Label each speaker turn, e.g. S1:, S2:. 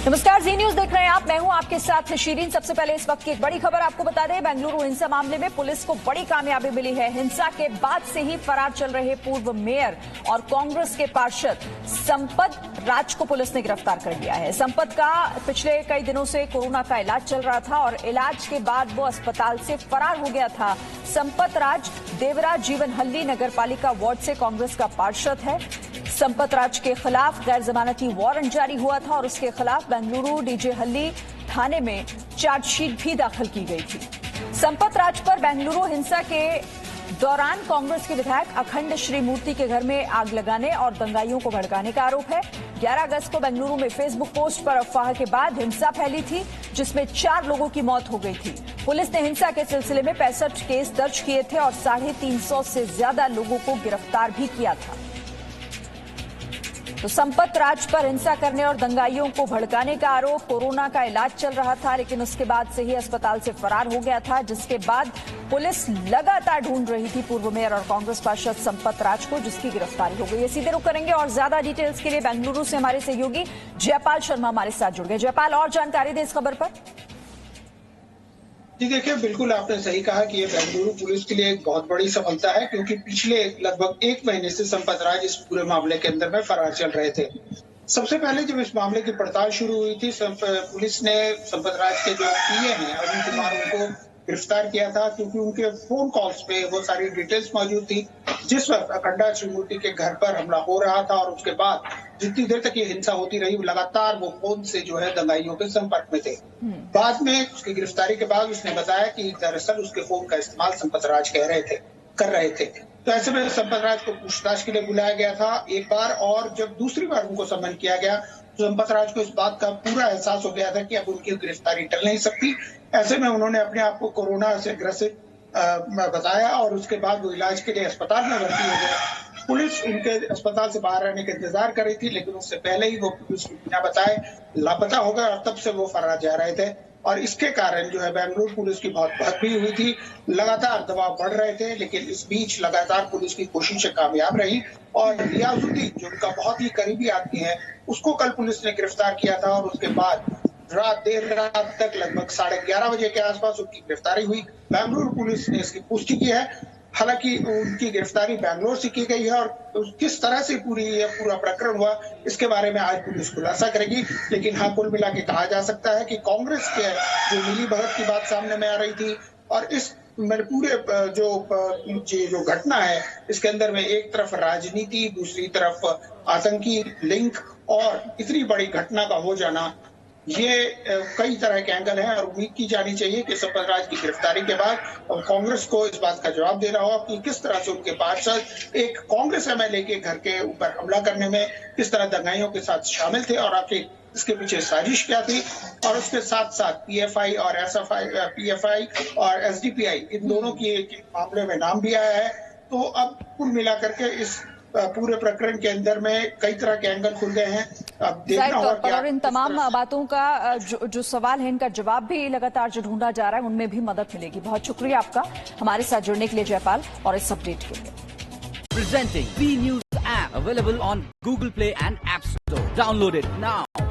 S1: नमस्कार, जी न्यूज देख रहे हैं आप। मैं हूं आपके साथ शीरीन। सबसे पहले इस वक्त की एक बड़ी खबर आपको बता दें। बेंगलुरु हिंसा मामले में पुलिस को बड़ी कामयाबी मिली है। हिंसा के बाद से ही फरार चल रहे पूर्व मेयर और कांग्रेस के पार्षद संपत राज को पुलिस ने गिरफ्तार कर लिया है। संपत का पिछले कई दिनों से कोरोना का इलाज चल रहा था और इलाज के बाद वो अस्पताल से फरार हो गया था। संपत राज देवरा जीवनहल्ली नगरपालिका वार्ड से कांग्रेस का पार्षद है। संपत राज के खिलाफ गैर जमानती वारंट जारी हुआ था और उसके खिलाफ बेंगलुरु डीजे हल्ली थाने में चार्जशीट भी दाखिल की गई थी। संपत राज पर बेंगलुरु हिंसा के दौरान कांग्रेस के विधायक अखंड श्रीमूर्ति के घर में आग लगाने और दंगाइयों को भड़काने का आरोप है। 11 अगस्त को बेंगलुरु में फेसबुक पोस्ट पर अफवाह के बाद हिंसा फैली थी, जिसमें 4 लोगों की मौत हो गई थी। पुलिस ने हिंसा के सिलसिले में 65 केस दर्ज किए थे और 350 से ज्यादा लोगों को गिरफ्तार भी किया था। तो संपत राज पर हिंसा करने और दंगाइयों को भड़काने का आरोप। कोरोना का इलाज चल रहा था, लेकिन उसके बाद से ही अस्पताल से फरार हो गया था, जिसके बाद पुलिस लगातार ढूंढ रही थी पूर्व मेयर और कांग्रेस पार्षद संपत राज को, जिसकी गिरफ्तारी हो गई है। सीधे रुख करेंगे और ज्यादा डिटेल्स के लिए बेंगलुरु से हमारे सहयोगी जयपाल शर्मा हमारे साथ जुड़ गए। जयपाल, और जानकारी दें इस खबर पर।
S2: जी देखिए, बिल्कुल आपने सही कहा कि ये बेंगलुरु पुलिस के लिए एक बहुत बड़ी सफलता है, क्योंकि पिछले लगभग 1 महीने से संपत राज इस पूरे मामले के अंदर में फरार चल रहे थे। सबसे पहले जब इस मामले की पड़ताल शुरू हुई थी, पुलिस ने संपत राज के जो पीए हैं अरुण कुमार उनको गिरफ्तार किया था, क्योंकि उनके फोन कॉल्स पे वो सारी डिटेल्स मौजूद थी। जिस वक्त अखंडा श्रीमूर्ति के घर पर हमला हो रहा था और उसके बाद जितनी देर तक ये हिंसा होती रही, लगातार वो फोन से जो है दंगाइयों के संपर्क में थे। बाद में उसकी गिरफ्तारी के बाद उसने बताया कि दरअसल उसके फोन का इस्तेमाल संपत राज कर रहे थे। तो ऐसे में संपत राज को पूछताछ के लिए बुलाया गया था एक बार, और जब दूसरी बार उनको सम्मन किया गया तो संपत राज को इस बात का पूरा एहसास हो गया था कि अब उनकी गिरफ्तारी टल नहीं सकती। ऐसे में उन्होंने अपने आप को कोरोना से ग्रसित बताया और उसके बाद वो इलाज के लिए अस्पताल में भर्ती हो गए। पुलिस उनके अस्पताल से बाहर आने का इंतजार कर रही थी, लेकिन उससे पहले ही वो पुलिस को बिना बताए लापता हो गए और तब से वो फरार जा रहे थे। और इसके कारण जो है बेंगलुरु पुलिस की बहुत भग भी हुई थी, लगातार दबाव बढ़ रहे थे, लेकिन इस बीच लगातार पुलिस की कोशिशें कामयाब रही और रियाजुद्दीन, जो उनका बहुत ही करीबी आदमी है, उसको कल पुलिस ने गिरफ्तार किया था और उसके बाद देर रात तक लगभग 11:30 बजे के आसपास उनकी गिरफ्तारी हुई। बेंगलुरु पुलिस ने इसकी पुष्टि की है। हालांकि उनकी गिरफ्तारी बैंगलोर से की गई है और किस तरह से पूरा प्रकरण हुआ, इसके बारे में आज पुलिस खुलासा करेगी। लेकिन हाँ, कुल मिला के कहा जा सकता है कि कांग्रेस के जो मिली भगत की बात सामने में आ रही थी और इस पूरे जो घटना है, इसके अंदर में एक तरफ राजनीति, दूसरी तरफ आतंकी लिंक और इतनी बड़ी घटना का हो जाना, ये कई तरह के एंगल हैं और उम्मीद की जानी चाहिए कि संपत राज की गिरफ्तारी के बाद कांग्रेस को इस बात का जवाब देना होगा कि किस तरह से उनके पार्षद एक कांग्रेस एमएलए के घर के ऊपर हमला करने में किस तरह दंगाइयों के साथ शामिल थे और आखिर इसके पीछे साजिश क्या थी। और उसके साथ साथ पीएफआई और एसडीपीआई, इन दोनों की मामले में नाम भी आया है। तो अब कुल मिलाकर के इस पूरे प्रकरण के अंदर में कई तरह के एंगल खुल गए हैं। अब देखना होगा कि
S1: और इन तमाम बातों का जो सवाल है, इनका जवाब भी लगातार जो ढूंढा जा रहा है, उनमें भी मदद मिलेगी। बहुत शुक्रिया आपका हमारे साथ जुड़ने के लिए जयपाल, और इस अपडेट के लिए।
S3: Presenting B News app available on Google Play and App Store. Download it now.